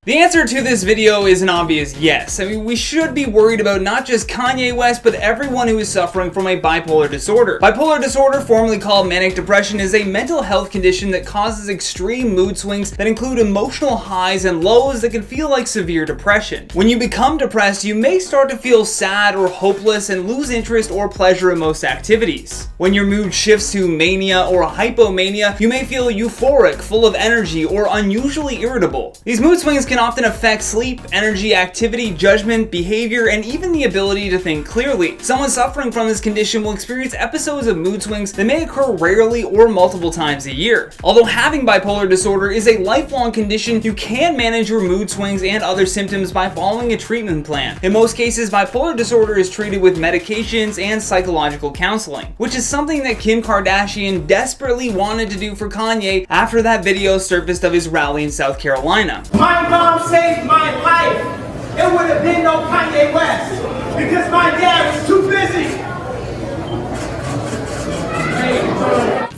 The answer to this video is an obvious yes. I mean, we should be worried about not just Kanye West, but everyone who is suffering from a bipolar disorder. Bipolar disorder, formerly called manic depression, is a mental health condition that causes extreme mood swings that include emotional highs and lows that can feel like severe depression. When you become depressed, you may start to feel sad or hopeless and lose interest or pleasure in most activities. When your mood shifts to mania or hypomania, you may feel euphoric, full of energy, or unusually irritable. These mood swings can often affect sleep, energy, activity, judgment, behavior, and even the ability to think clearly. Someone suffering from this condition will experience episodes of mood swings that may occur rarely or multiple times a year. Although having bipolar disorder is a lifelong condition, you can manage your mood swings and other symptoms by following a treatment plan. In most cases, bipolar disorder is treated with medications and psychological counseling, which is something that Kim Kardashian desperately wanted to do for Kanye after that video surfaced of his rally in South Carolina. My mom saved my life. It would have been no Kanye West because my dad was too busy.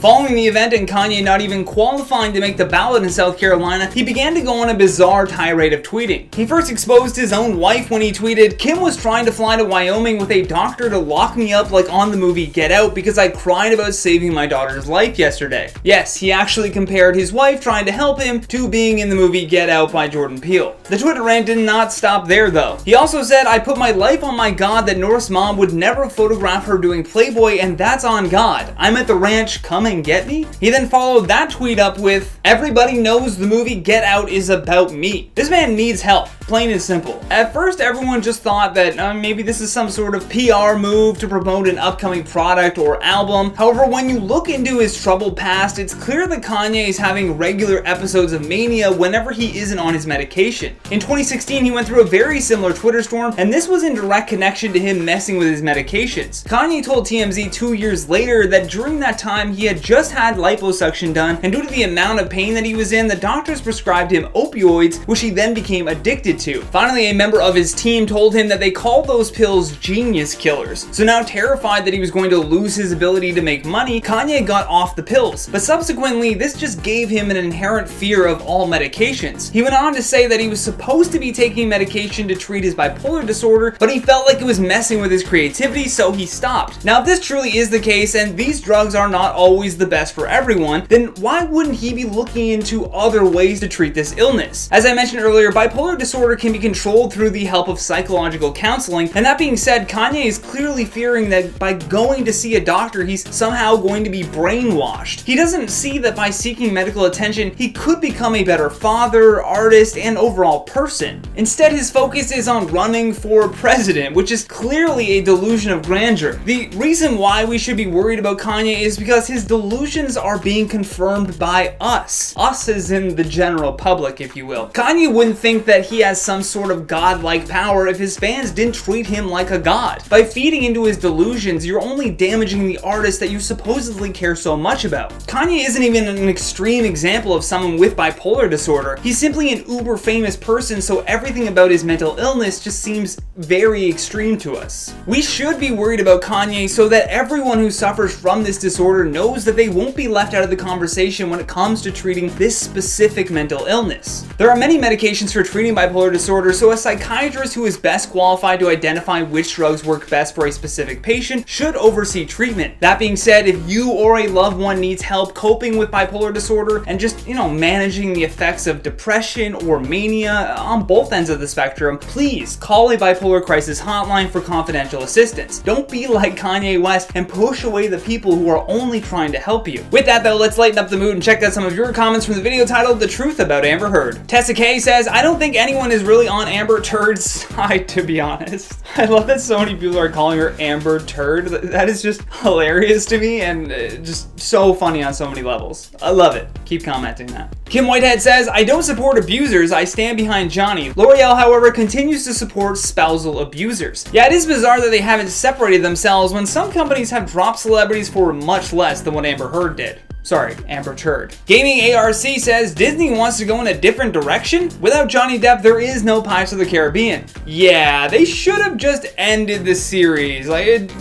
Following the event and Kanye not even qualifying to make the ballot in South Carolina, he began to go on a bizarre tirade of tweeting. He first exposed his own wife when he tweeted, "Kim was trying to fly to Wyoming with a doctor to lock me up like on the movie Get Out because I cried about saving my daughter's life yesterday." Yes, he actually compared his wife trying to help him to being in the movie Get Out by Jordan Peele. The Twitter rant did not stop there though. He also said, "I put my life on my God that North's mom would never photograph her doing Playboy, and that's on God. I'm at the ranch, come and get me." He then followed that tweet up with, "Everybody knows the movie Get Out is about me." This man needs help, plain and simple. At first, everyone just thought that maybe this is some sort of PR move to promote an upcoming product or album. However, when you look into his troubled past, it's clear that Kanye is having regular episodes of mania whenever he isn't on his medication. In 2016, he went through a very similar Twitter storm, and this was in direct connection to him messing with his medications. Kanye told TMZ 2 years later that during that time, he had just had liposuction done, and due to the amount of pain that he was in, the doctors prescribed him opioids, which he then became addicted to. Finally, a member of his team told him that they called those pills genius killers. So now, terrified that he was going to lose his ability to make money, Kanye got off the pills. But subsequently, this just gave him an inherent fear of all medications. He went on to say that he was supposed to be taking medication to treat his bipolar disorder, but he felt like it was messing with his creativity, so he stopped. Now, if this truly is the case, and these drugs are not always the best for everyone, then why wouldn't he be looking into other ways to treat this illness? As I mentioned earlier, bipolar disorder can be controlled through the help of psychological counseling, and that being said, Kanye is clearly fearing that by going to see a doctor, he's somehow going to be brainwashed. He doesn't see that by seeking medical attention, he could become a better father, artist, and overall person. Instead, his focus is on running for president, which is clearly a delusion of grandeur. The reason why we should be worried about Kanye is because his delusions are being confirmed by us. Us as in the general public, if you will. Kanye wouldn't think that he has some sort of godlike power if his fans didn't treat him like a god. By feeding into his delusions, you're only damaging the artist that you supposedly care so much about. Kanye isn't even an extreme example of someone with bipolar disorder. He's simply an uber famous person, so everything about his mental illness just seems very extreme to us. We should be worried about Kanye so that everyone who suffers from this disorder knows that they won't be left out of the conversation when it comes to treating this specific mental illness. There are many medications for treating bipolar disorder, so a psychiatrist who is best qualified to identify which drugs work best for a specific patient should oversee treatment. That being said, if you or a loved one needs help coping with bipolar disorder and just, managing the effects of depression or mania on both ends of the spectrum, please call a bipolar crisis hotline for confidential assistance. Don't be like Kanye West and push away the people who are only trying to help you. With that though, let's lighten up the mood and check out some of your comments from the video titled "The Truth About Amber Heard." Tessa K says, "I don't think anyone is really on Amber Turd's side, to be honest." I love that so many people are calling her Amber Turd. That is just hilarious to me and just so funny on so many levels. I love it. Keep commenting that. Kim Whitehead says, "I don't support abusers, I stand behind Johnny." L'Oreal, however, continues to support spousal abusers. Yeah, it is bizarre that they haven't separated themselves when some companies have dropped celebrities for much less than what Amber Heard did. Sorry, Amber Turd. Gaming ARC says, "Disney wants to go in a different direction? Without Johnny Depp, there is no Pirates of the Caribbean." Yeah, they should have just ended the series.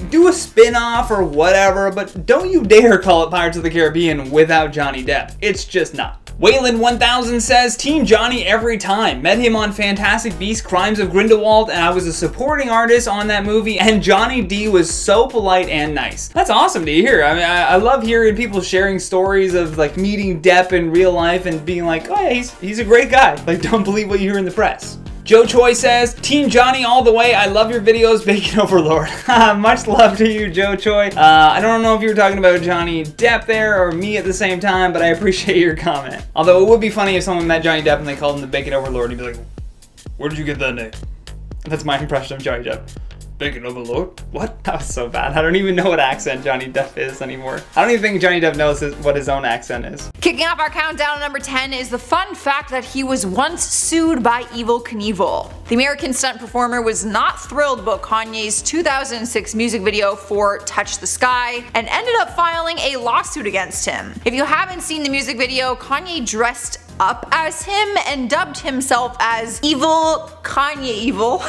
Do a spin-off or whatever, but don't you dare call it Pirates of the Caribbean without Johnny Depp. It's just not. Waylon1000 says, Team Johnny every time. Met him on Fantastic Beasts: Crimes of Grindelwald, and I was a supporting artist on that movie, and Johnny D was so polite and nice. That's awesome to hear. I mean, I love hearing people sharing stories of like meeting Depp in real life and being like, oh yeah, he's a great guy. Like, don't believe what you hear in the press. Joe Choi says, Team Johnny all the way. I love your videos, Bacon Overlord. Much love to you, Joe Choi. I don't know if you were talking about Johnny Depp there or me at the same time, but I appreciate your comment. Although it would be funny if someone met Johnny Depp and they called him the Bacon Overlord, and he'd be like, where did you get that name? That's my impression of Johnny Depp. Bacon Overlord? What? That was so bad. I don't even know what accent Johnny Depp is anymore. I don't even think Johnny Depp knows what his own accent is. Kicking off our countdown at number 10 is the fun fact that he was once sued by Evel Knievel. The American stunt performer was not thrilled about Kanye's 2006 music video for Touch the Sky and ended up filing a lawsuit against him. If you haven't seen the music video, Kanye dressed up as him and dubbed himself as Kanye Evel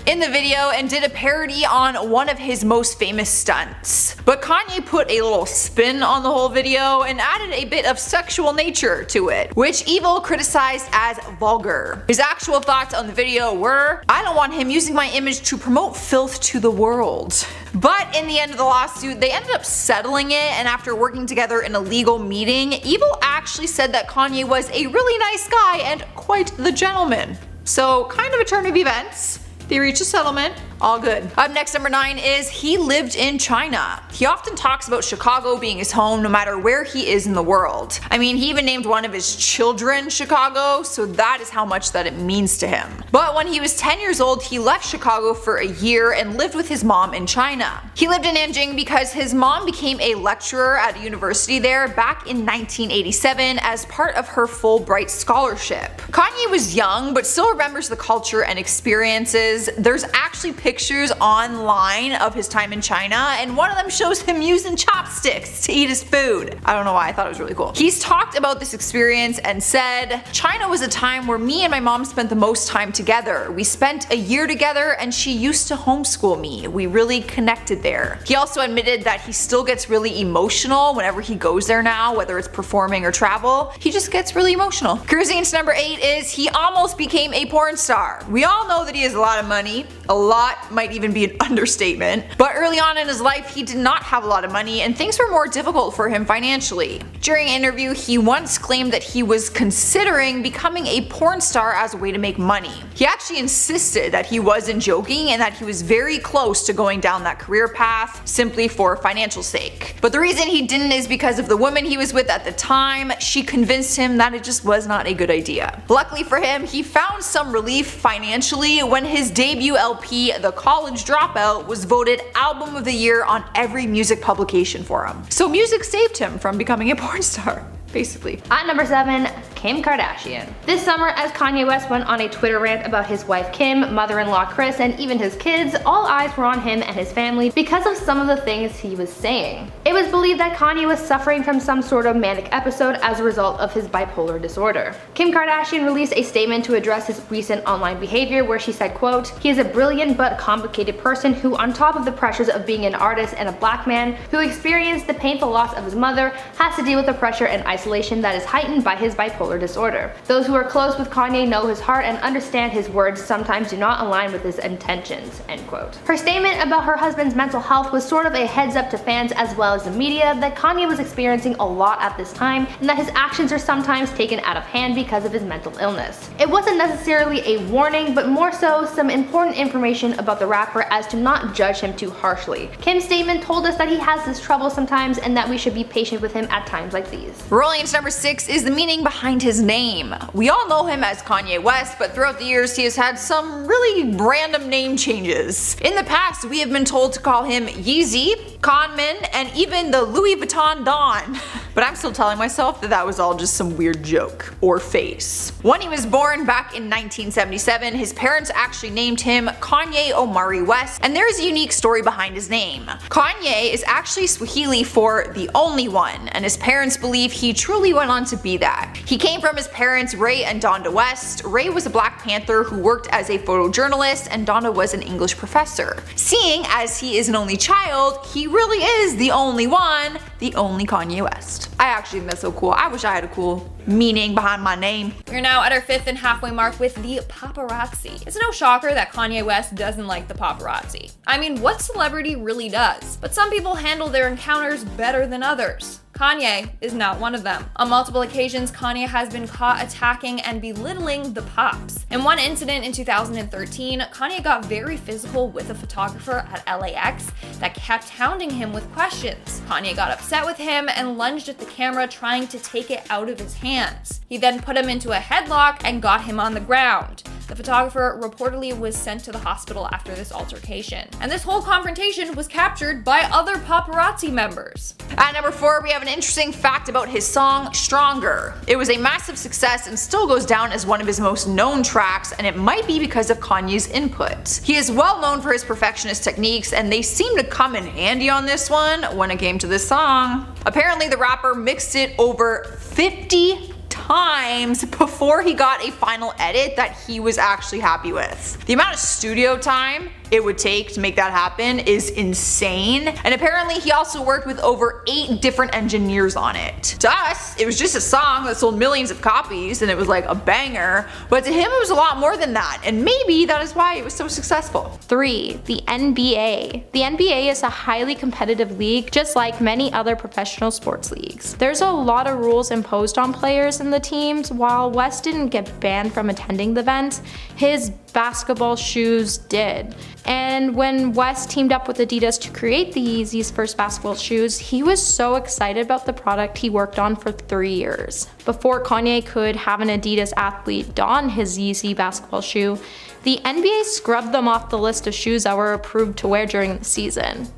in the video and did a parody on one of his most famous stunts. But Kanye put a little spin on the whole video and added a bit of sexual nature to it, which Evel criticized as vulgar. His actual thoughts on the video were, I don't want him using my image to promote filth to the world. But in the end of the lawsuit, they ended up settling it, and after working together in a legal meeting, Evel actually said that Kanye was a really nice guy and quite the gentleman. So kind of a turn of events. They reached a settlement. All good. Up next, number 9 is he lived in China. He often talks about Chicago being his home no matter where he is in the world. I mean, he even named one of his children Chicago, so that is how much that it means to him. But when he was 10 years old, he left Chicago for a year and lived with his mom in China. He lived in Nanjing because his mom became a lecturer at a university there back in 1987 as part of her Fulbright scholarship. Kanye was young, but still remembers the culture and experiences. There's actually pictures online of his time in China, and one of them shows him using chopsticks to eat his food. I don't know why, I thought it was really cool. He's talked about this experience and said, China was a time where me and my mom spent the most time together. We spent a year together and she used to homeschool me. We really connected there. He also admitted that he still gets really emotional whenever he goes there now, whether it's performing or travel. He just gets really emotional. Cruising into number 8 is he almost became a porn star. We all know that he has a lot of money. A lot might even be an understatement. But early on in his life, he did not have a lot of money and things were more difficult for him financially. During an interview, he once claimed that he was considering becoming a porn star as a way to make money. He actually insisted that he wasn't joking and that he was very close to going down that career path simply for financial sake. But the reason he didn't is because of the woman he was with at the time. She convinced him that it just was not a good idea. Luckily for him, he found some relief financially when his debut LP, The College Dropout, was voted Album of the Year on every music publication for him. So music saved him from becoming a porn star, basically. At number 7, Kim Kardashian. This summer, as Kanye West went on a Twitter rant about his wife Kim, mother-in-law Kris, and even his kids, all eyes were on him and his family because of some of the things he was saying. It was believed that Kanye was suffering from some sort of manic episode as a result of his bipolar disorder. Kim Kardashian released a statement to address his recent online behavior where she said, quote, he is a brilliant but complicated person who, on top of the pressures of being an artist and a black man who experienced the painful loss of his mother, has to deal with the pressure and isolation that is heightened by his bipolar disorder. Those who are close with Kanye know his heart and understand his words sometimes do not align with his intentions, end quote. Her statement about her husband's mental health was sort of a heads up to fans as well as the media that Kanye was experiencing a lot at this time and that his actions are sometimes taken out of hand because of his mental illness. It wasn't necessarily a warning, but more so some important information about the rapper as to not judge him too harshly. Kim's statement told us that he has this trouble sometimes and that we should be patient with him at times like these. Rolling into number 6 is the meaning behind his name. We all know him as Kanye West, but throughout the years he has had some really random name changes. In the past, we have been told to call him Yeezy, Conman, and even the Louis Vuitton Don. But I'm still telling myself that that was all just some weird joke or face. When he was born back in 1977, his parents actually named him Kanye Omari West, and there's a unique story behind his name. Kanye is actually Swahili for the only one, and his parents believe he truly went on to be that. He came from his parents Ray and Donda West. Ray was a Black Panther who worked as a photojournalist, and Donda was an English professor. Seeing as he is an only child, he really is the only one, the only Kanye West. West. I actually think that's so cool. I wish I had a cool meaning behind my name. We're now at our 5th and halfway mark with the paparazzi. It's no shocker that Kanye West doesn't like the paparazzi. I mean, what celebrity really does? But some people handle their encounters better than others. Kanye is not one of them. On multiple occasions, Kanye has been caught attacking and belittling the Pops. In one incident in 2013, Kanye got very physical with a photographer at LAX that kept hounding him with questions. Kanye got upset with him and lunged at the camera, trying to take it out of his hands. He then put him into a headlock and got him on the ground. The photographer reportedly was sent to the hospital after this altercation. And this whole confrontation was captured by other paparazzi members. At number 4, we have an interesting fact about his song, Stronger. It was a massive success and still goes down as one of his most known tracks, and it might be because of Kanye's input. He is well known for his perfectionist techniques, and they seem to come in handy on this one when it came to this song. Apparently, the rapper mixed it over 50 times before he got a final edit that he was actually happy with. The amount of studio time it would take to make that happen is insane, and apparently he also worked with over 8 different engineers on it. To us, it was just a song that sold millions of copies and it was like a banger, but to him it was a lot more than that, and maybe that is why it was so successful. 3. The NBA. The NBA is a highly competitive league, just like many other professional sports leagues. There's a lot of rules imposed on players and the teams. While West didn't get banned from attending the events, his basketball shoes did. And when West teamed up with Adidas to create the Yeezy's first basketball shoes, he was so excited about the product he worked on for 3 years. Before Kanye could have an Adidas athlete don his Yeezy basketball shoe, the NBA scrubbed them off the list of shoes that were approved to wear during the season.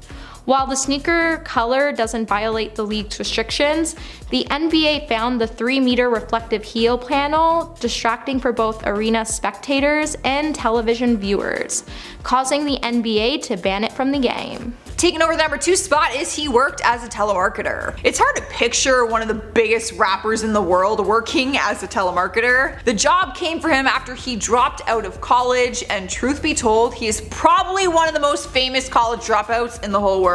While the sneaker color doesn't violate the league's restrictions, the NBA found the 3-meter reflective heel panel distracting for both arena spectators and television viewers, causing the NBA to ban it from the game. Taking over the number 2 spot is he worked as a telemarketer. It's hard to picture one of the biggest rappers in the world working as a telemarketer. The job came for him after he dropped out of college, and truth be told, he is probably one of the most famous college dropouts in the whole world.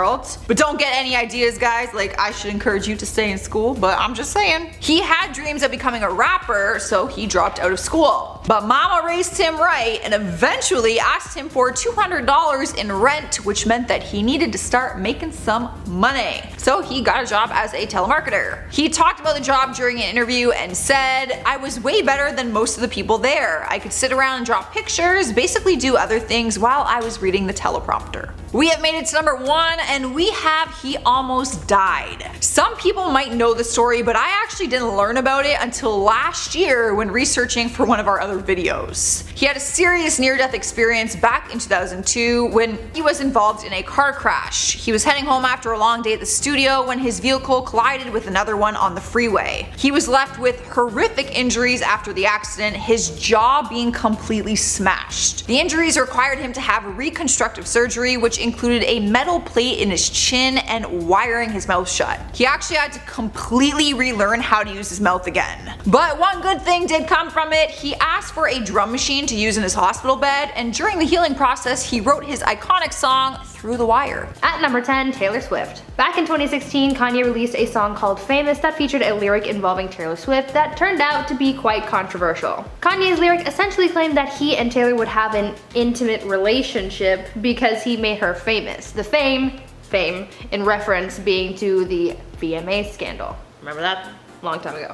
But don't get any ideas, guys, like I should encourage you to stay in school, but I'm just saying. He had dreams of becoming a rapper, so he dropped out of school. But mama raised him right and eventually asked him for $200 in rent, which meant that he needed to start making some money. So he got a job as a telemarketer. He talked about the job during an interview and said, "I was way better than most of the people there. I could sit around and draw pictures, basically do other things while I was reading the teleprompter." We have made it to number 1, and we have He Almost Died. Some people might know the story, but I actually didn't learn about it until last year when researching for one of our other videos. He had a serious near-death experience back in 2002 when he was involved in a car crash. He was heading home after a long day at the studio when his vehicle collided with another one on the freeway. He was left with horrific injuries after the accident, his jaw being completely smashed. The injuries required him to have reconstructive surgery, which included a metal plate in his chin and wiring his mouth shut. He actually had to completely relearn how to use his mouth again. But one good thing did come from it. He asked for a drum machine to use in his hospital bed, and during the healing process, he wrote his iconic song, Through the Wire. At number 10, Taylor Swift. Back in 2016, Kanye released a song called Famous that featured a lyric involving Taylor Swift that turned out to be quite controversial. Kanye's lyric essentially claimed that he and Taylor would have an intimate relationship because he made her famous. The fame in reference being to the VMA scandal. Remember that? Long time ago.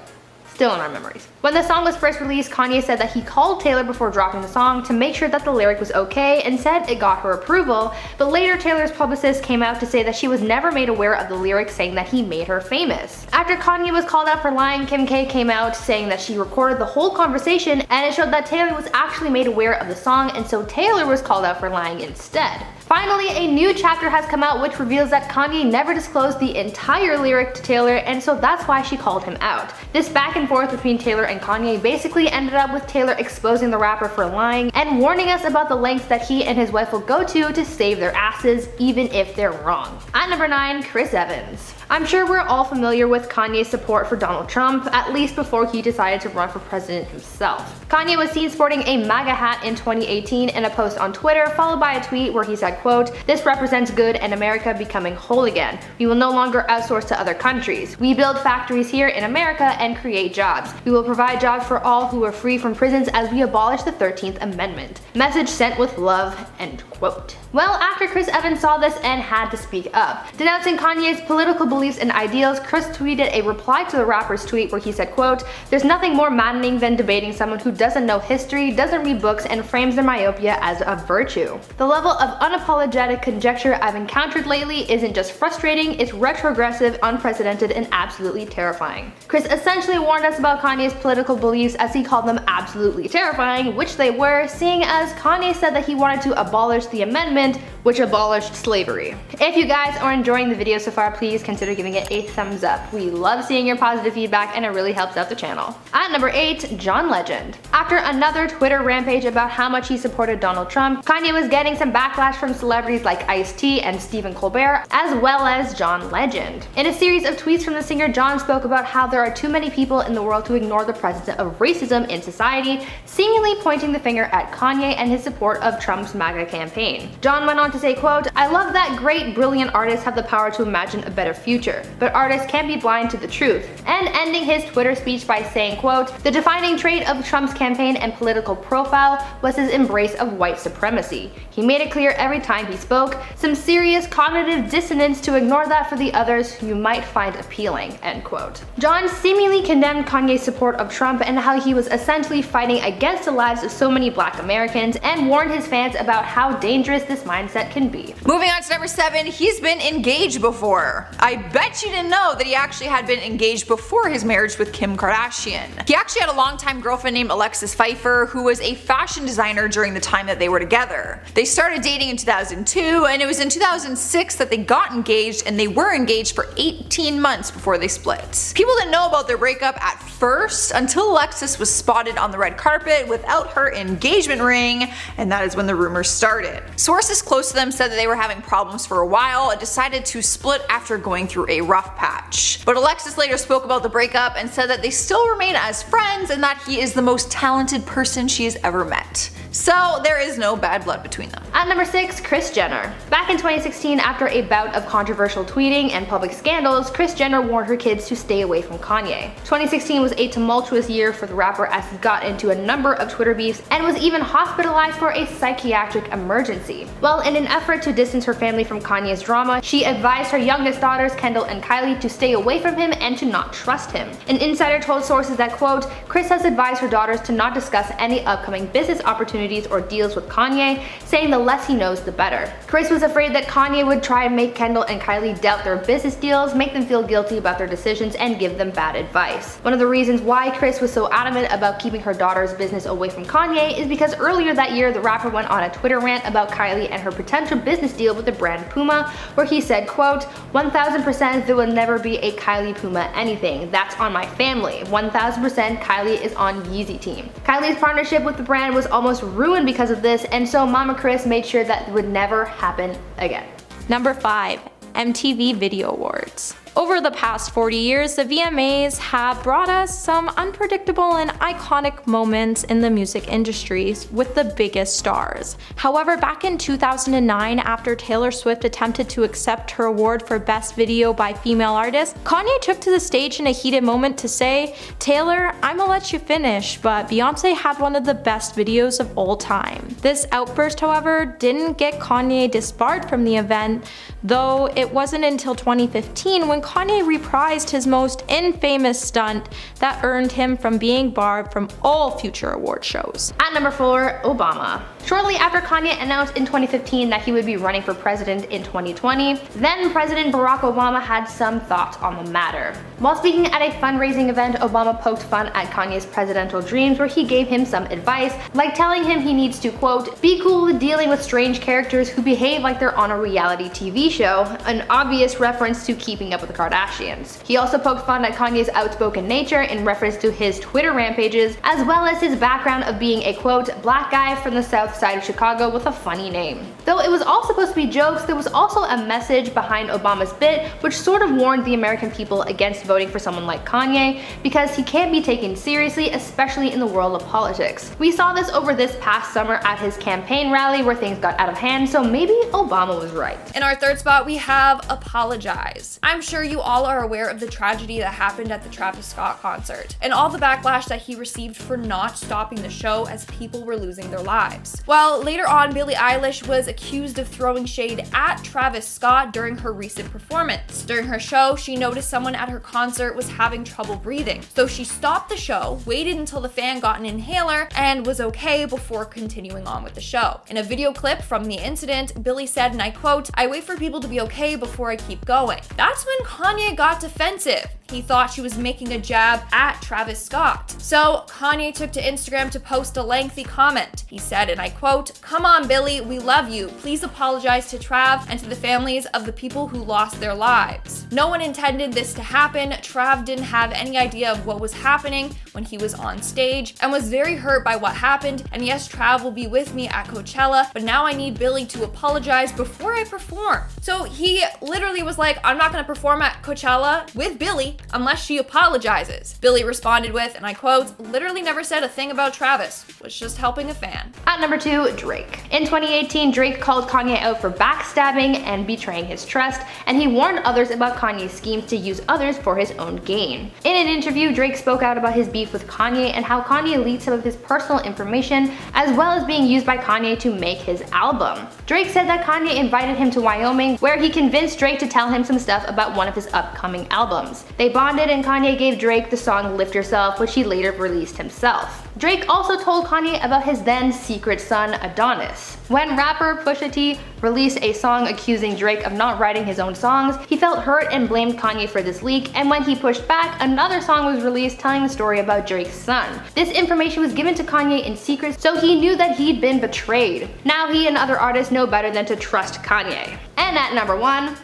Still in our memories. When the song was first released, Kanye said that he called Taylor before dropping the song to make sure that the lyric was okay and said it got her approval, but later Taylor's publicist came out to say that she was never made aware of the lyric saying that he made her famous. After Kanye was called out for lying, Kim K came out saying that she recorded the whole conversation and it showed that Taylor was actually made aware of the song, and so Taylor was called out for lying instead. Finally, a new chapter has come out which reveals that Kanye never disclosed the entire lyric to Taylor, and so that's why she called him out. This back and forth between Taylor and Kanye basically ended up with Taylor exposing the rapper for lying and warning us about the lengths that he and his wife will go to save their asses, even if they're wrong. At number 9, Chris Evans. I'm sure we're all familiar with Kanye's support for Donald Trump, at least before he decided to run for president himself. Kanye was seen sporting a MAGA hat in 2018 in a post on Twitter, followed by a tweet where he said, quote, "This represents good and America becoming whole again. We will no longer outsource to other countries. We build factories here in America and create jobs. We will provide jobs for all who are free from prisons as we abolish the 13th Amendment. Message sent with love," end quote. Well, after Chris Evans saw this and had to speak up. Denouncing Kanye's political beliefs and ideals, Chris tweeted a reply to the rapper's tweet where he said, quote, "There's nothing more maddening than debating someone who doesn't know history, doesn't read books, and frames their myopia as a virtue. The level of unapologetic conjecture I've encountered lately isn't just frustrating, it's retrogressive, unprecedented, and absolutely terrifying." Chris essentially warned us about Kanye's political beliefs as he called them absolutely terrifying, which they were, seeing as Kanye said that he wanted to abolish the amendment which abolished slavery. If you guys are enjoying the video so far, please consider giving it a thumbs up. We love seeing your positive feedback and it really helps out the channel. At number 8, John Legend. After another Twitter rampage about how much he supported Donald Trump, Kanye was getting some backlash from celebrities like Ice-T and Stephen Colbert, as well as John Legend. In a series of tweets from the singer, John spoke about how there are too many people in the world who ignore the presence of racism in society, seemingly pointing the finger at Kanye and his support of Trump's MAGA campaign. John went on to say, quote, "I love that great, brilliant artists have the power to imagine a better future, but artists can't be blind to the truth," and ending his Twitter speech by saying, quote, "The defining trait of Trump's campaign and political profile was his embrace of white supremacy. He made it clear every time he spoke, some serious cognitive dissonance to ignore that for the others you might find appealing," end quote. John seemingly condemned Kanye's support of Trump and how he was essentially fighting against the lives of so many Black Americans, and warned his fans about how dangerous this mindset can be. Moving on to number 7, he's been engaged before. I bet you didn't know that he actually had been engaged before his marriage with Kim Kardashian. He actually had a longtime girlfriend named Alexis Pfeiffer, who was a fashion designer during the time that they were together. They started dating in 2002, and it was in 2006 that they got engaged, and they were engaged for 18 months before they split. People didn't know about their breakup at first until Alexis was spotted on the red carpet without her engagement ring, and that is when the rumors started. Sources close to them said that they were having problems for a while and decided to split after going through a rough patch. But Alexis later spoke about the breakup and said that they still remain as friends and that he is the most talented person she has ever met. So there is no bad blood between them. At number 6, Kris Jenner. Back in 2016, after a bout of controversial tweeting and public scandals, Kris Jenner warned her kids to stay away from Kanye. 2016 was a tumultuous year for the rapper as he got into a number of Twitter beefs and was even hospitalized for a psychiatric emergency. Well, in an effort to distance her family from Kanye's drama, she advised her youngest daughters, Kendall and Kylie, to stay away from him and to not trust him. An insider told sources that, quote, "Kris has advised her daughters to not discuss any upcoming business opportunities or deals with Kanye, saying the less he knows the better." Kris was afraid that Kanye would try and make Kendall and Kylie doubt their business deals, make them feel guilty about their decisions, and give them bad advice. One of the reasons why Kris was so adamant about keeping her daughter's business away from Kanye is because earlier that year the rapper went on a Twitter rant about Kylie and her potential business deal with the brand Puma, where he said, quote, "1000% there will never be a Kylie Puma anything. That's on my family. 1000% Kylie is on Yeezy team." Kylie's partnership with the brand was almost ruined because of this, and so Mama Kris made sure that would never happen again. Number 5, MTV Video Awards. Over the past 40 years, the VMAs have brought us some unpredictable and iconic moments in the music industry with the biggest stars. However, back in 2009, after Taylor Swift attempted to accept her award for Best Video by Female Artist, Kanye took to the stage in a heated moment to say, "Taylor, I'ma let you finish, but Beyonce had one of the best videos of all time." This outburst, however, didn't get Kanye disbarred from the event, though it wasn't until 2015 when Kanye reprised his most infamous stunt that earned him from being barred from all future award shows. At number 4, Obama. Shortly after Kanye announced in 2015 that he would be running for president in 2020, then President Barack Obama had some thoughts on the matter. While speaking at a fundraising event, Obama poked fun at Kanye's presidential dreams, where he gave him some advice, like telling him he needs to, quote, "be cool with dealing with strange characters who behave like they're on a reality TV show," an obvious reference to Keeping Up with the the Kardashians. He also poked fun at Kanye's outspoken nature in reference to his Twitter rampages, as well as his background of being a quote, black guy from the south side of Chicago with a funny name. Though it was all supposed to be jokes, there was also a message behind Obama's bit which sort of warned the American people against voting for someone like Kanye because he can't be taken seriously, especially in the world of politics. We saw this over this past summer at his campaign rally where things got out of hand, so maybe Obama was right. In our third spot, we have Apologize. I'm sure you all are aware of the tragedy that happened at the Travis Scott concert and all the backlash that he received for not stopping the show as people were losing their lives. Well, later on, Billie Eilish was accused of throwing shade at Travis Scott during her recent performance. During her show, she noticed someone at her concert was having trouble breathing, so she stopped the show, waited until the fan got an inhaler, and was okay before continuing on with the show. In a video clip from the incident, Billie said, and I quote, "I wait for people to be okay before I keep going." That's when Kanye got defensive. He thought she was making a jab at Travis Scott. So Kanye took to Instagram to post a lengthy comment. He said, and I quote, "Come on, Billie, we love you. Please apologize to Trav and to the families of the people who lost their lives. No one intended this to happen. Trav didn't have any idea of what was happening when he was on stage and was very hurt by what happened. And yes, Trav will be with me at Coachella, but now I need Billie to apologize before I perform." So he literally was like, "I'm not gonna perform at Coachella with Billie unless she apologizes." Billie responded with, and I quote, "Literally never said a thing about Travis, was just helping a fan." At number 2, Drake. In 2018, Drake called Kanye out for backstabbing and betraying his trust, and he warned others about Kanye's schemes to use others for his own gain. In an interview, Drake spoke out about his beef with Kanye and how Kanye leaked some of his personal information, as well as being used by Kanye to make his album. Drake said that Kanye invited him to Wyoming, where he convinced Drake to tell him some stuff about one of his upcoming albums. They bonded and Kanye gave Drake the song Lift Yourself, which he later released himself. Drake also told Kanye about his then secret son, Adonis. When rapper Pusha T released a song accusing Drake of not writing his own songs, he felt hurt and blamed Kanye for this leak, and when he pushed back, another song was released telling the story about Drake's son. This information was given to Kanye in secret, so he knew that he'd been betrayed. Now he and other artists know better than to trust Kanye. And at number 1,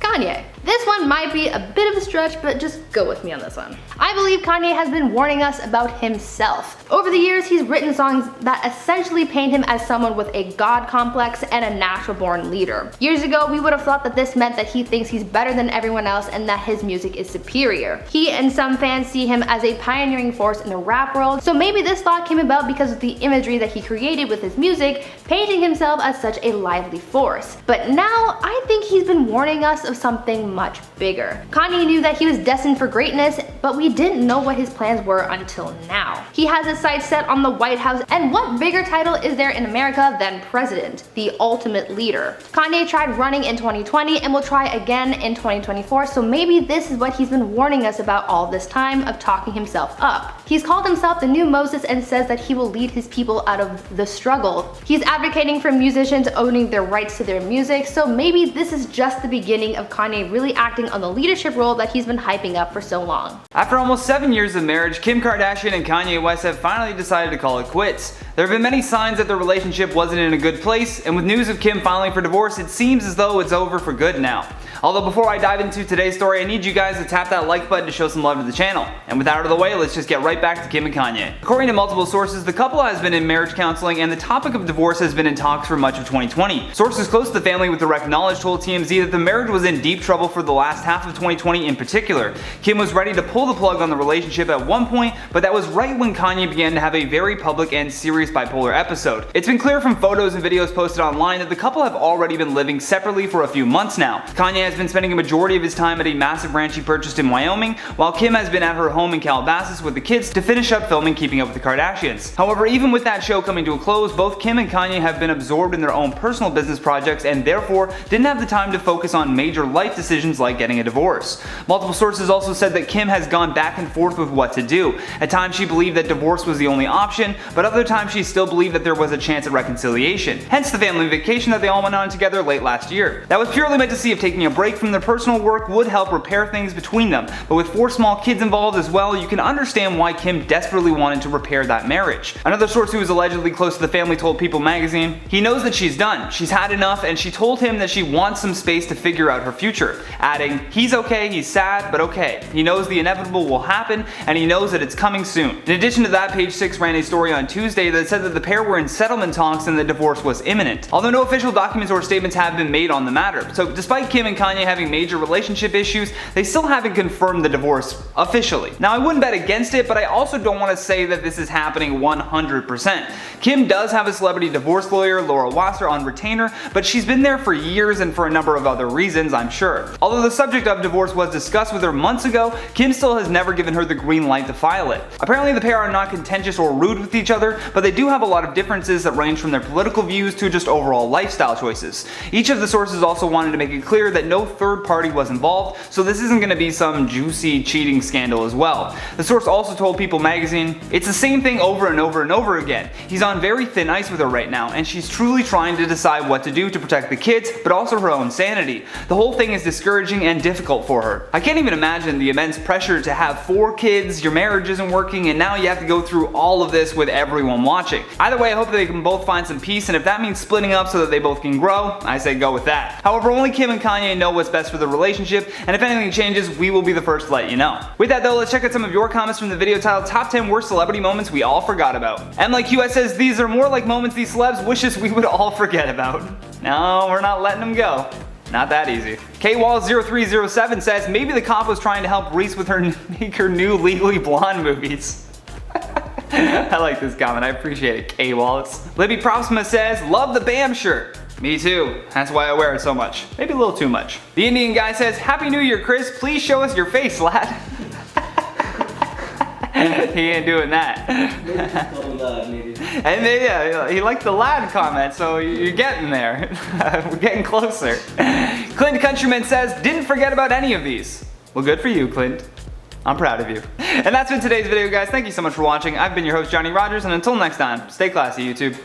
Kanye. This one might be a bit of a stretch, but just go with me on this one. I believe Kanye has been warning us about himself. Over the years, he's written songs that essentially paint him as someone with a god complex and a natural-born leader. Years ago, we would have thought that this meant that he thinks he's better than everyone else and that his music is superior. He and some fans see him as a pioneering force in the rap world, so maybe this thought came about because of the imagery that he created with his music, painting himself as such a lively force. But now, I think he's been warning us of something much bigger. Kanye knew that he was destined for greatness, but we didn't know what his plans were until now. He has his sights set on the White House, and what bigger title is there in America than president, the ultimate leader? Kanye tried running in 2020 and will try again in 2024, so maybe this is what he's been warning us about all this time of talking himself up. He's called himself the new Moses and says that he will lead his people out of the struggle. He's advocating for musicians owning their rights to their music, so maybe this is just the beginning of Kanye really acting on the leadership role that he's been hyping up for so long. After almost 7 years of marriage, Kim Kardashian and Kanye West have finally decided to call it quits. There have been many signs that their relationship wasn't in a good place, and with news of Kim filing for divorce, it seems as though it's over for good now. Although before I dive into today's story, I need you guys to tap that like button to show some love to the channel. And with that out of the way, let's just get right back to Kim and Kanye. According to multiple sources, the couple has been in marriage counseling and the topic of divorce has been in talks for much of 2020. Sources close to the family with direct knowledge told TMZ that the marriage was in deep trouble for the last half of 2020 in particular. Kim was ready to pull the plug on the relationship at one point, but that was right when Kanye began to have a very public and serious bipolar episode. It's been clear from photos and videos posted online that the couple have already been living separately for a few months now. Kanye has been spending a majority of his time at a massive ranch he purchased in Wyoming, while Kim has been at her home in Calabasas with the kids to finish up filming Keeping Up with the Kardashians. However, even with that show coming to a close, both Kim and Kanye have been absorbed in their own personal business projects and therefore didn't have the time to focus on major life decisions like getting a divorce. Multiple sources also said that Kim has gone back and forth with what to do. At times she believed that divorce was the only option, but other times she still believed that there was a chance at reconciliation. Hence the family vacation that they all went on together late last year. That was purely meant to see if taking a break break from their personal work would help repair things between them, but with 4 small kids involved as well, you can understand why Kim desperately wanted to repair that marriage. Another source who was allegedly close to the family told People magazine, "He knows that she's done. She's had enough, and she told him that she wants some space to figure out her future," adding, "He's okay, he's sad, but okay. He knows the inevitable will happen, and he knows that it's coming soon." In addition to that, Page 6 ran a story on Tuesday that said that the pair were in settlement talks and the divorce was imminent, although no official documents or statements have been made on the matter. So despite Kim and Kanye having major relationship issues, they still haven't confirmed the divorce officially. Now, I wouldn't bet against it, but I also don't want to say that this is happening 100%. Kim does have a celebrity divorce lawyer, Laura Wasser, on retainer, but she's been there for years and for a number of other reasons, I'm sure. Although the subject of divorce was discussed with her months ago, Kim still has never given her the green light to file it. Apparently the pair are not contentious or rude with each other, but they do have a lot of differences that range from their political views to just overall lifestyle choices. Each of the sources also wanted to make it clear that no third party was involved, so this isn't going to be some juicy cheating scandal as well. The source also told People magazine, "It's the same thing over and over and over again. He's on very thin ice with her right now, and she's truly trying to decide what to do to protect the kids, but also her own sanity. The whole thing is discouraging and difficult for her. I can't even imagine the immense pressure to have 4 kids, your marriage isn't working, and now you have to go through all of this with everyone watching. Either way, I hope they can both find some peace, and if that means splitting up so that they both can grow, I say go with that. However, only Kim and Kanye know what's best for the relationship, and if anything changes, we will be the first to let you know." With that though, let's check out some of your comments from the video titled Top 10 Worst Celebrity Moments We All Forgot About. M like QS says, "These are more like moments these celebs wishes we would all forget about." No, we're not letting them go. Not that easy. KWall0307 says, "Maybe the cop was trying to help Reese with make her new Legally Blonde movies." I like this comment, I appreciate it, K-Wallace. Libby Propsma says, "Love the BAM shirt." Me too, that's why I wear it so much. Maybe a little too much. The Indian guy says, "Happy New Year, Chris, please show us your face, lad." He ain't doing that. And yeah, he liked the lad comment, so you're getting there. We're getting closer. Clint Countryman says, "Didn't forget about any of these." Well, good for you, Clint. I'm proud of you. And that's been today's video, guys. Thank you so much for watching. I've been your host, Johnny Rogers, and until next time, stay classy, YouTube.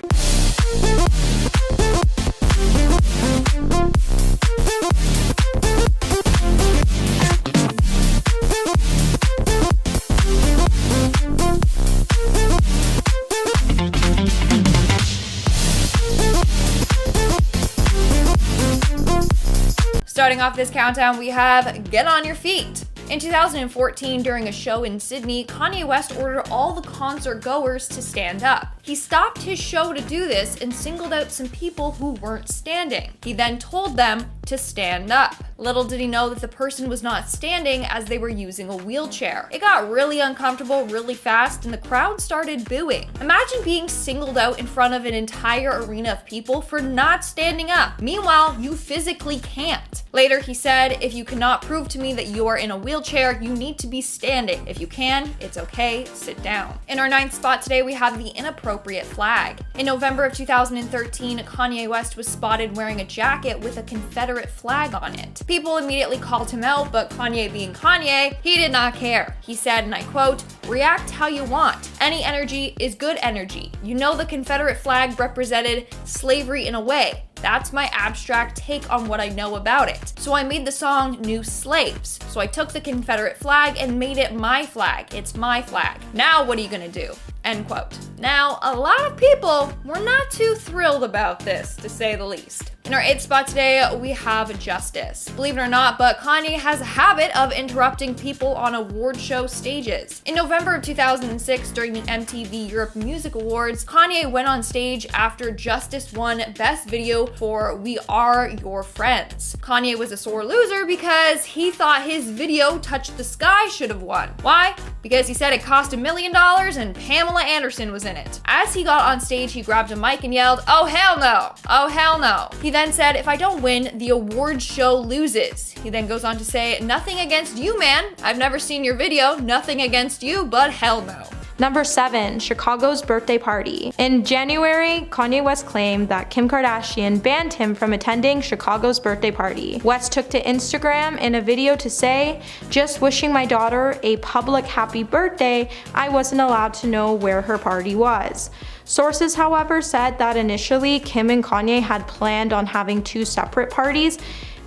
Starting off this countdown, we have Get On Your Feet. In 2014, during a show in Sydney, Kanye West ordered all the concert goers to stand up. He stopped his show to do this and singled out some people who weren't standing. He then told them to stand up. Little did he know that the person was not standing as they were using a wheelchair. It got really uncomfortable really fast and the crowd started booing. Imagine being singled out in front of an entire arena of people for not standing up. Meanwhile, you physically can't. Later, he said, "If you cannot prove to me that you are in a wheelchair, you need to be standing. If you can, it's okay, sit down." In our 9th spot today, we have the Inappropriate flag. In November of 2013, Kanye West was spotted wearing a jacket with a Confederate flag on it. People immediately called him out, but Kanye being Kanye, he did not care. He said, and I quote, "React how you want. Any energy is good energy. You know the Confederate flag represented slavery in a way. That's my abstract take on what I know about it. So I made the song New Slaves. So I took the Confederate flag and made it my flag. It's my flag. Now what are you gonna do?" End quote. Now, a lot of people were not too thrilled about this, to say the least. In our 8th spot today, we have Justice. Believe it or not, but Kanye has a habit of interrupting people on award show stages. In November of 2006, during the MTV Europe Music Awards, Kanye went on stage after Justice won Best Video for We Are Your Friends. Kanye was a sore loser because he thought his video Touch the Sky should have won. Why? Because he said it cost $1 million and Pamela Anderson was in it. As he got on stage, he grabbed a mic and yelled, "Oh hell no! Oh hell no!" He then said, "If I don't win, the award show loses." He then goes on to say, "Nothing against you, man. I've never seen your video. Nothing against you, but hell no." Number 7, Chicago's birthday party. In January, Kanye West claimed that Kim Kardashian banned him from attending Chicago's birthday party. West took to Instagram in a video to say, "Just wishing my daughter a public happy birthday. I wasn't allowed to know where her party was." Sources, however, said that initially Kim and Kanye had planned on having 2 separate parties,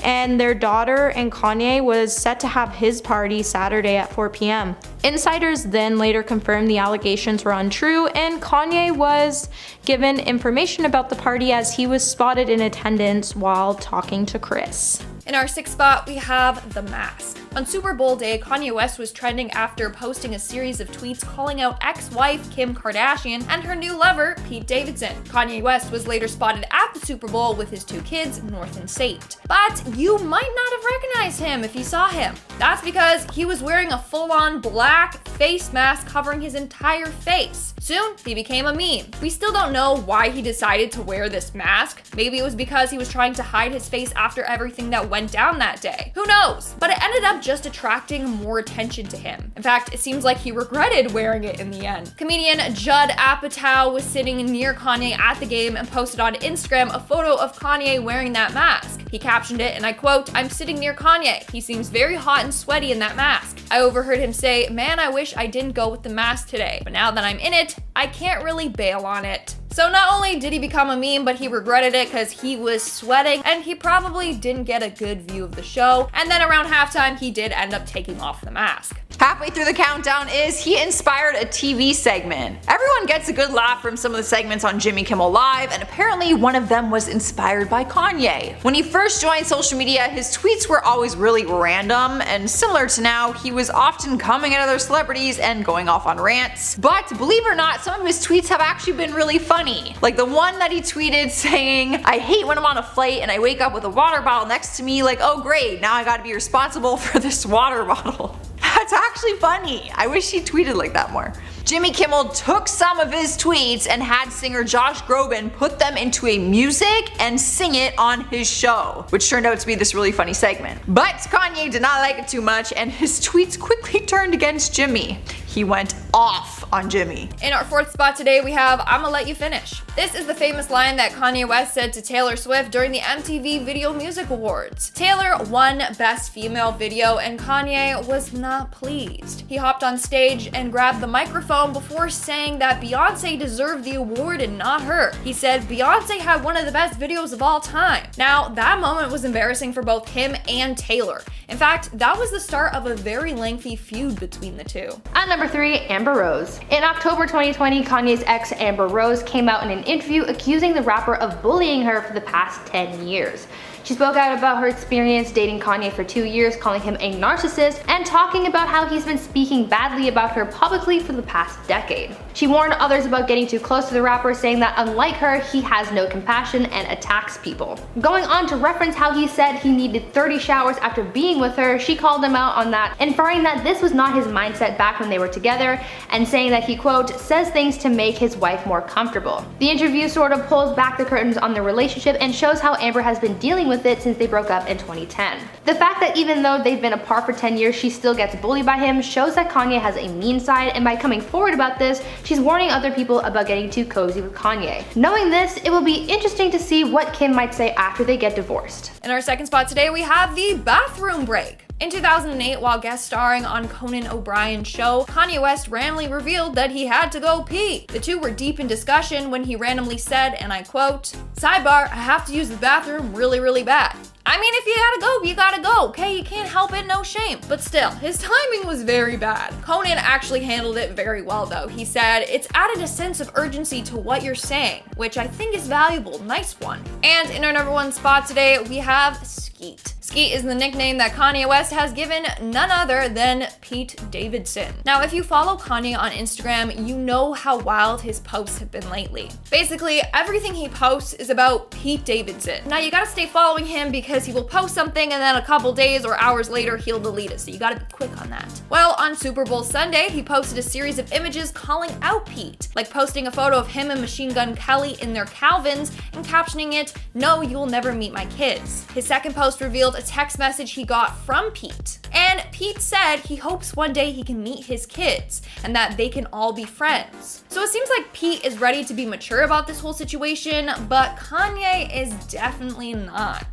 and their daughter and Kanye was set to have his party Saturday at 4 p.m. Insiders then later confirmed the allegations were untrue, and Kanye was given information about the party as he was spotted in attendance while talking to Kris. In our 6th spot, we have The Mask. On Super Bowl day, Kanye West was trending after posting a series of tweets calling out ex-wife Kim Kardashian and her new lover, Pete Davidson. Kanye West was later spotted at the Super Bowl with his 2 kids, North and Sate. But you might not have recognized him if you saw him. That's because he was wearing a full-on black face mask covering his entire face. Soon, he became a meme. We still don't know why he decided to wear this mask. Maybe it was because he was trying to hide his face after everything that went down that day. Who knows? But it ended up just attracting more attention to him. In fact, it seems like he regretted wearing it in the end. Comedian Judd Apatow was sitting near Kanye at the game and posted on Instagram a photo of Kanye wearing that mask. He captioned it, and I quote, "I'm sitting near Kanye. He seems very hot and sweaty in that mask. I overheard him say, 'Man, I wish I didn't go with the mask today. But now that I'm in it, I can't really bail on it.'" So not only did he become a meme, but he regretted it because he was sweating and he probably didn't get a good view of the show. And then around halftime, he did end up taking off the mask. Halfway through the countdown is he inspired a TV segment. Everyone gets a good laugh from some of the segments on Jimmy Kimmel Live, and apparently one of them was inspired by Kanye. When he first joined social media, his tweets were always really random, and similar to now, he was often coming at other celebrities and going off on rants. But believe it or not, some of his tweets have actually been really funny. Like the one that he tweeted saying, "I hate when I'm on a flight and I wake up with a water bottle next to me, like, oh great, now I gotta be responsible for this water bottle." That's actually funny. I wish he tweeted like that more. Jimmy Kimmel took some of his tweets and had singer Josh Groban put them into a music and sing it on his show, which turned out to be this really funny segment. But Kanye did not like it too much, and his tweets quickly turned against Jimmy. He went off on Jimmy. In our 4th spot today, we have "I'ma Let You Finish." This is the famous line that Kanye West said to Taylor Swift during the MTV Video Music Awards. Taylor won Best Female Video, and Kanye was not pleased. He hopped on stage and grabbed the microphone before saying that Beyonce deserved the award and not her. He said Beyonce had one of the best videos of all time. Now, that moment was embarrassing for both him and Taylor. In fact, that was the start of a very lengthy feud between the two. At number 3, Amber Rose. In October 2020, Kanye's ex Amber Rose came out in an interview accusing the rapper of bullying her for the past 10 years. She spoke out about her experience dating Kanye for 2 years, calling him a narcissist, and talking about how he's been speaking badly about her publicly for the past decade. She warned others about getting too close to the rapper, saying that unlike her, he has no compassion and attacks people. Going on to reference how he said he needed 30 showers after being with her, she called him out on that, inferring that this was not his mindset back when they were together, and saying that he, quote, says things to make his wife more comfortable. The interview sort of pulls back the curtains on their relationship and shows how Amber has been dealing with it since they broke up in 2010. The fact that even though they've been apart for 10 years, she still gets bullied by him shows that Kanye has a mean side, and by coming forward about this, she's warning other people about getting too cozy with Kanye. Knowing this, it will be interesting to see what Kim might say after they get divorced. In our 2nd spot today, we have the bathroom break. In 2008, while guest starring on Conan O'Brien's show, Kanye West randomly revealed that he had to go pee. The two were deep in discussion when he randomly said, and I quote, "Sidebar, I have to use the bathroom really, really bad." I mean, if you gotta go, you gotta go, okay? You can't help it, no shame. But still, his timing was very bad. Conan actually handled it very well though. He said, "It's added a sense of urgency to what you're saying," which I think is valuable. Nice one. And in our number 1 spot today, we have Skete. Skete is the nickname that Kanye West has given none other than Pete Davidson. Now, if you follow Kanye on Instagram, you know how wild his posts have been lately. Basically, everything he posts is about Pete Davidson. Now, you gotta stay following him because he will post something and then a couple days or hours later, he'll delete it, so you gotta be quick on that. Well, on Super Bowl Sunday, he posted a series of images calling out Pete, like posting a photo of him and Machine Gun Kelly in their Calvins and captioning it, "No, you will never meet my kids." His second post revealed a text message he got from Pete. And Pete said he hopes one day he can meet his kids and that they can all be friends. So it seems like Pete is ready to be mature about this whole situation, but Kanye is definitely not.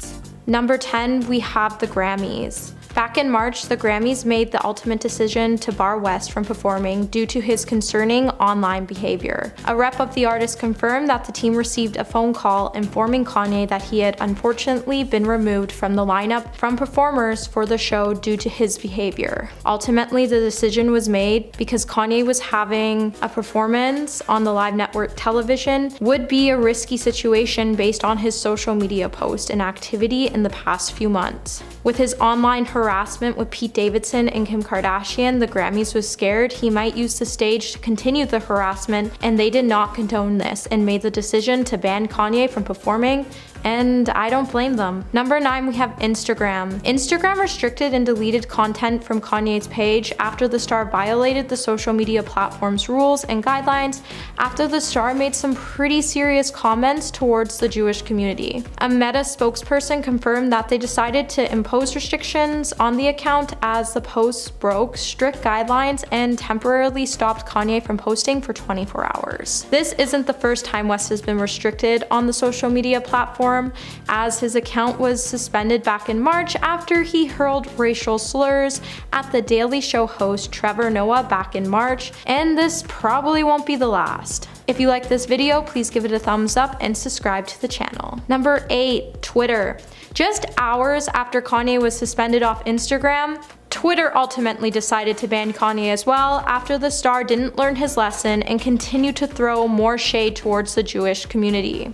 Number 10, we have the Grammys. Back in March, the Grammys made the ultimate decision to bar West from performing due to his concerning online behavior. A rep of the artist confirmed that the team received a phone call informing Kanye that he had unfortunately been removed from the lineup from performers for the show due to his behavior. Ultimately, the decision was made because Kanye was having a performance on the live network television would be a risky situation based on his social media post and activity in the past few months. With his online harassment with Pete Davidson and Kim Kardashian, the Grammys was scared he might use the stage to continue the harassment, and they did not condone this and made the decision to ban Kanye from performing, and I don't blame them. Number 9, we have Instagram. Instagram restricted and deleted content from Kanye's page after the star violated the social media platform's rules and guidelines after the star made some pretty serious comments towards the Jewish community. A Meta spokesperson confirmed that they decided to impose restrictions on the account as the posts broke strict guidelines and temporarily stopped Kanye from posting for 24 hours. This isn't the first time West has been restricted on the social media platform, as his account was suspended back in March after he hurled racial slurs at the Daily Show host Trevor Noah back in March, and this probably won't be the last. If you like this video, please give it a thumbs up and subscribe to the channel. Number 8, Twitter. Just hours after Kanye was suspended off Instagram, Twitter ultimately decided to ban Kanye as well after the star didn't learn his lesson and continued to throw more shade towards the Jewish community.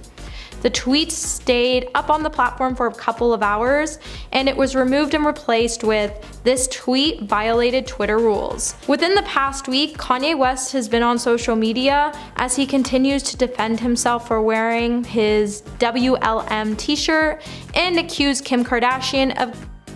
The tweets stayed up on the platform for a couple of hours, and it was removed and replaced with, "This tweet violated Twitter rules." Within the past week, Kanye West has been on social media as he continues to defend himself for wearing his WLM t-shirt and accused Kim Kardashian of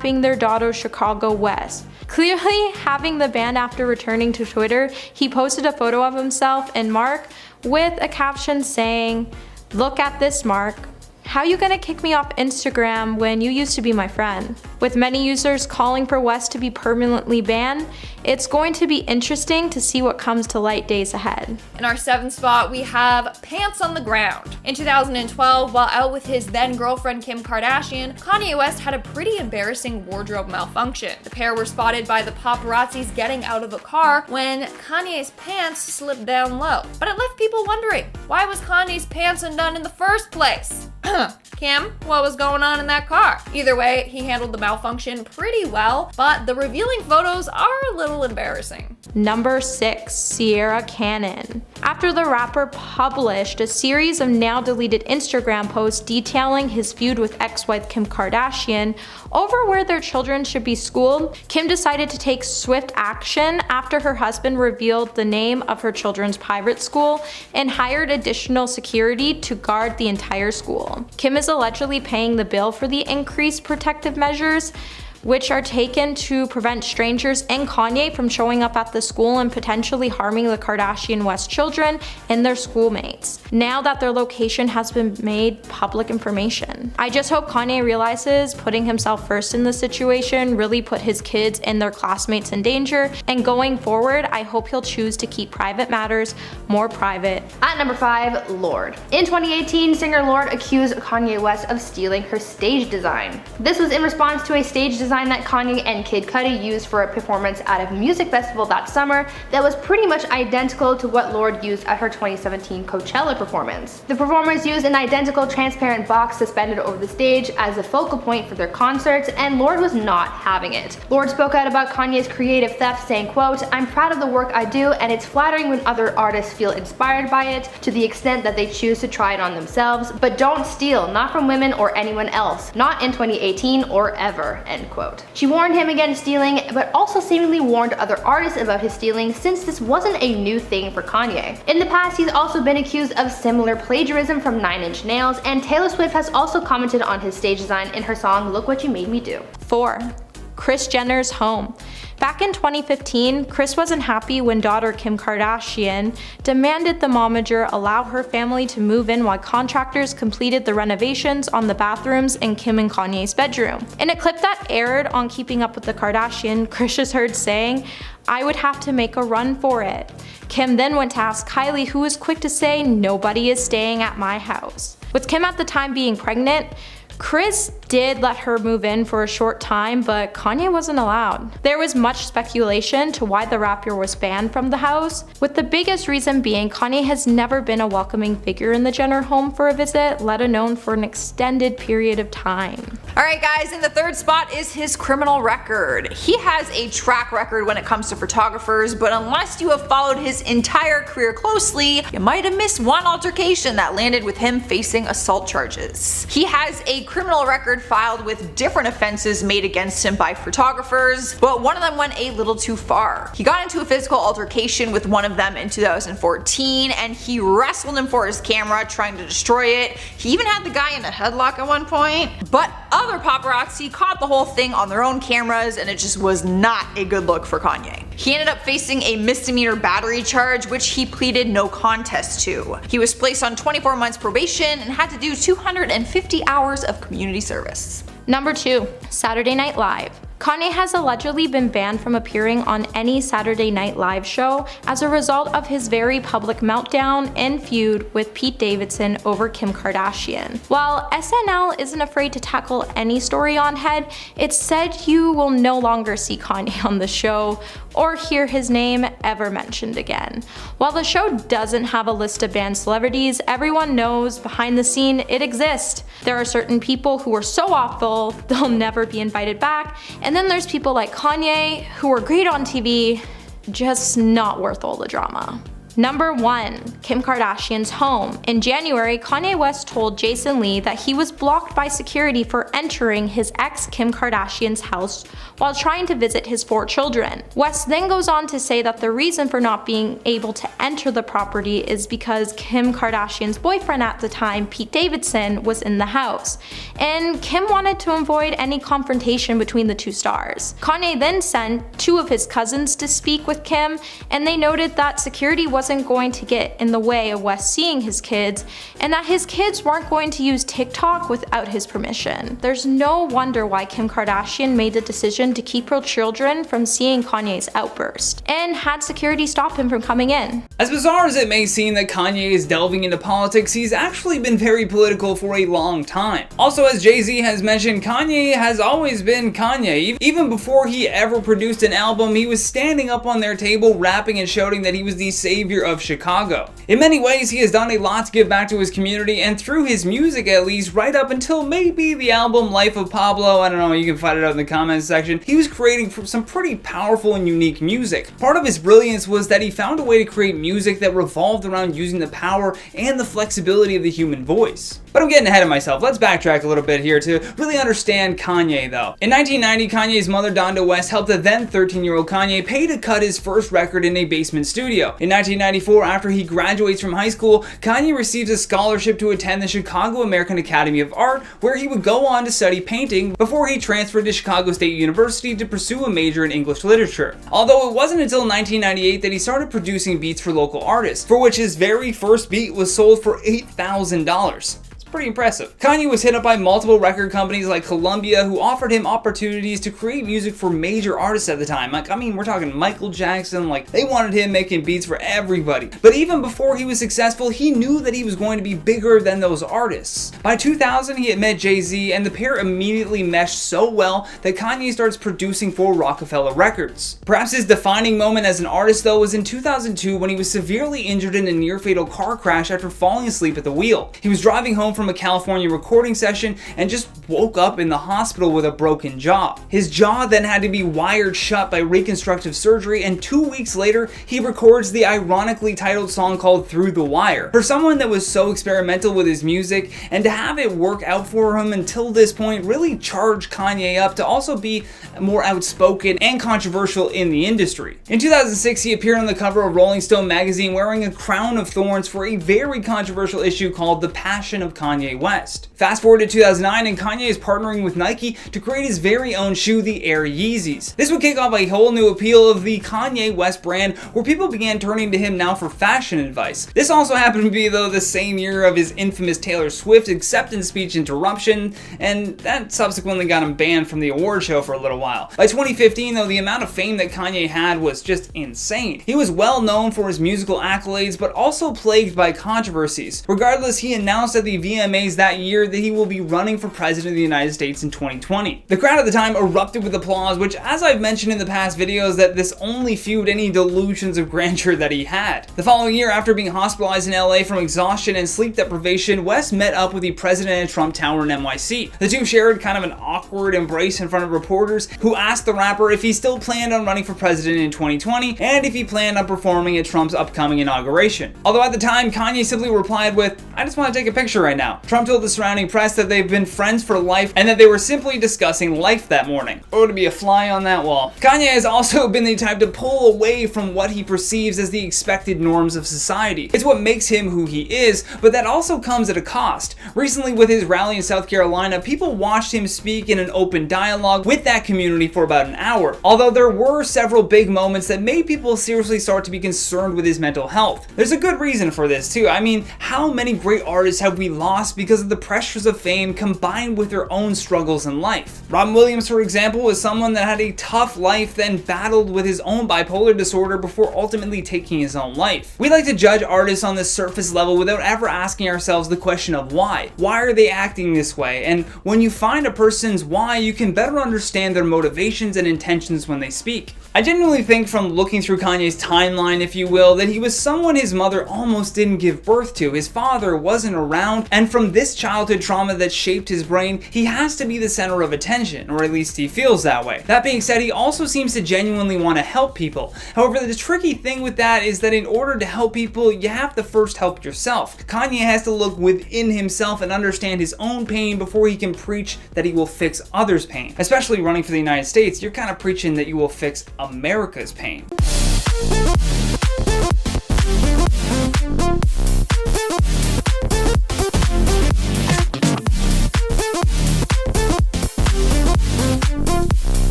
being their daughter Chicago West. Clearly having the ban after returning to Twitter, he posted a photo of himself and Mark with a caption saying, "Look at this, Mark. How you gonna kick me off Instagram when you used to be my friend?" With many users calling for West to be permanently banned, it's going to be interesting to see what comes to light days ahead. In our 7th spot, we have Pants on the Ground. In 2012, while out with his then girlfriend Kim Kardashian, Kanye West had a pretty embarrassing wardrobe malfunction. The pair were spotted by the paparazzis getting out of a car when Kanye's pants slipped down low. But it left people wondering, why was Kanye's pants undone in the first place? Kim, what was going on in that car? Either way, he handled the malfunction pretty well, but the revealing photos are a little embarrassing. Number 6, Sierra Cannon. After the rapper published a series of now deleted Instagram posts detailing his feud with ex-wife Kim Kardashian over where their children should be schooled, Kim decided to take swift action after her husband revealed the name of her children's private school and hired additional security to guard the entire school. Kim is allegedly paying the bill for the increased protective measures, which are taken to prevent strangers and Kanye from showing up at the school and potentially harming the Kardashian West children and their schoolmates, now that their location has been made public information. I just hope Kanye realizes putting himself first in this situation really put his kids and their classmates in danger, and going forward, I hope he'll choose to keep private matters more private. At number 5, Lorde. In 2018, singer Lorde accused Kanye West of stealing her stage design. This was in response to a stage design that Kanye and Kid Cudi used for a performance at a music festival that summer that was pretty much identical to what Lorde used at her 2017 Coachella performance. The performers used an identical transparent box suspended over the stage as a focal point for their concerts, and Lorde was not having it. Lorde spoke out about Kanye's creative theft, saying, quote, "I'm proud of the work I do, and it's flattering when other artists feel inspired by it to the extent that they choose to try it on themselves, but don't steal, not from women or anyone else, not in 2018 or ever," end quote. She warned him against stealing, but also seemingly warned other artists about his stealing, since this wasn't a new thing for Kanye. In the past, he's also been accused of similar plagiarism from 9 Inch Nails, and Taylor Swift has also commented on his stage design in her song Look What You Made Me Do. 4. Kris Jenner's home. Back in 2015, Kris wasn't happy when daughter Kim Kardashian demanded the momager allow her family to move in while contractors completed the renovations on the bathrooms in Kim and Kanye's bedroom. In a clip that aired on Keeping Up with the Kardashians, Kris is heard saying, "I would have to make a run for it." Kim then went to ask Kylie, who was quick to say, "Nobody is staying at my house." With Kim at the time being pregnant, Kris did let her move in for a short time, but Kanye wasn't allowed. There was much speculation to why the rapper was banned from the house, with the biggest reason being Kanye has never been a welcoming figure in the Jenner home for a visit, let alone for an extended period of time. Alright guys, in the third spot is his criminal record. He has a track record when it comes to photographers, but unless you have followed his entire career closely, you might have missed one altercation that landed with him facing assault charges. He has a criminal record filed with different offenses made against him by photographers, but one of them went a little too far. He got into a physical altercation with one of them in 2014, and he wrestled him for his camera, trying to destroy it. He even had the guy in a headlock at one point, but other paparazzi caught the whole thing on their own cameras, and it just was not a good look for Kanye. He ended up facing a misdemeanor battery charge, which he pleaded no contest to. He was placed on 24 months probation and had to do 250 hours of community service. Number 2. Saturday Night Live. Kanye has allegedly been banned from appearing on any Saturday Night Live show as a result of his very public meltdown and feud with Pete Davidson over Kim Kardashian. While SNL isn't afraid to tackle any story on head, it's said you will no longer see Kanye on the show or hear his name ever mentioned again. While the show doesn't have a list of banned celebrities, everyone knows behind the scene it exists. There are certain people who are so awful they'll never be invited back, and then there's people like Kanye who are great on TV, just not worth all the drama. Number 1. Kim Kardashian's home. In January, Kanye West told Jason Lee that he was blocked by security for entering his ex Kim Kardashian's house while trying to visit his 4 children. West then goes on to say that the reason for not being able to enter the property is because Kim Kardashian's boyfriend at the time, Pete Davidson, was in the house, and Kim wanted to avoid any confrontation between the 2 stars. Kanye then sent 2 of his cousins to speak with Kim, and they noted that security wasn't going to get in the way of West seeing his kids, and that his kids weren't going to use TikTok without his permission. There's no wonder why Kim Kardashian made the decision to keep her children from seeing Kanye's outburst, and had security stop him from coming in. As bizarre as it may seem that Kanye is delving into politics, he's actually been very political for a long time. Also, as Jay-Z has mentioned, Kanye has always been Kanye. Even before he ever produced an album, he was standing up on their table rapping and shouting that he was the savior of Chicago. In many ways, he has done a lot to give back to his community, and through his music at least, right up until maybe the album Life of Pablo, I don't know, you can find it out in the comments section, he was creating some pretty powerful and unique music. Part of his brilliance was that he found a way to create music that revolved around using the power and the flexibility of the human voice. But I'm getting ahead of myself. Let's backtrack a little bit here to really understand Kanye though. In 1990, Kanye's mother Donda West helped the then 13-year-old Kanye pay to cut his first record in a basement studio. In 1994, after he graduates from high school, Kanye receives a scholarship to attend the Chicago American Academy of Art, where he would go on to study painting before he transferred to Chicago State University to pursue a major in English literature. Although it wasn't until 1998 that he started producing beats for local artists, for which his very first beat was sold for $8,000. Pretty impressive. Kanye was hit up by multiple record companies like Columbia, who offered him opportunities to create music for major artists at the time. Like, I mean, we're talking Michael Jackson, like, they wanted him making beats for everybody. But even before he was successful, he knew that he was going to be bigger than those artists. By 2000, he had met Jay-Z, and the pair immediately meshed so well that Kanye starts producing for Rockefeller Records. Perhaps his defining moment as an artist, though, was in 2002 when he was severely injured in a near-fatal car crash after falling asleep at the wheel. He was driving home from a California recording session and just woke up in the hospital with a broken jaw. His jaw then had to be wired shut by reconstructive surgery, and 2 weeks later, he records the ironically titled song called Through the Wire. For someone that was so experimental with his music, and to have it work out for him until this point really charged Kanye up to also be more outspoken and controversial in the industry. In 2006, he appeared on the cover of Rolling Stone magazine wearing a crown of thorns for a very controversial issue called The Passion of Kanye West. Fast forward to 2009, and Kanye is partnering with Nike to create his very own shoe, the Air Yeezys. This would kick off a whole new appeal of the Kanye West brand, where people began turning to him now for fashion advice. This also happened to be, though, the same year of his infamous Taylor Swift acceptance speech interruption, and that subsequently got him banned from the award show for a little while. By 2015, though, the amount of fame that Kanye had was just insane. He was well known for his musical accolades, but also plagued by controversies. Regardless, he announced at the VMAs that year that he will be running for president of the United States in 2020. The crowd at the time erupted with applause, which, as I've mentioned in the past videos, that this only fueled any delusions of grandeur that he had. The following year, after being hospitalized in LA from exhaustion and sleep deprivation, West met up with the president at Trump Tower in NYC. The two shared kind of an awkward embrace in front of reporters, who asked the rapper if he still planned on running for president in 2020 and if he planned on performing at Trump's upcoming inauguration. Although at the time, Kanye simply replied with, "I just want to take a picture right now." Trump told the surrounding press that they've been friends for life and that they were simply discussing life that morning. Oh, to be a fly on that wall. Kanye has also been the type to pull away from what he perceives as the expected norms of society. It's what makes him who he is, but that also comes at a cost. Recently, with his rally in South Carolina, people watched him speak in an open dialogue with that community for about an hour. Although there were several big moments that made people seriously start to be concerned with his mental health. There's a good reason for this too. I mean, how many great artists have we lost because of the pressures of fame combined with their own struggles in life? Robin Williams, for example, was someone that had a tough life, then battled with his own bipolar disorder before ultimately taking his own life. We like to judge artists on the surface level without ever asking ourselves the question of why. Why are they acting this way? And when you find a person's why, you can better understand their motivations and intentions when they speak. I genuinely think, from looking through Kanye's timeline, if you will, that he was someone his mother almost didn't give birth to. His father wasn't around, and from this childhood trauma that shaped his brain, he has to be the center of attention, or at least he feels that way. That being said, he also seems to genuinely want to help people. However, the tricky thing with that is that in order to help people, you have to first help yourself. Kanye has to look within himself and understand his own pain before he can preach that he will fix others' pain. Especially running for the United States, you're kind of preaching that you will fix America's pain.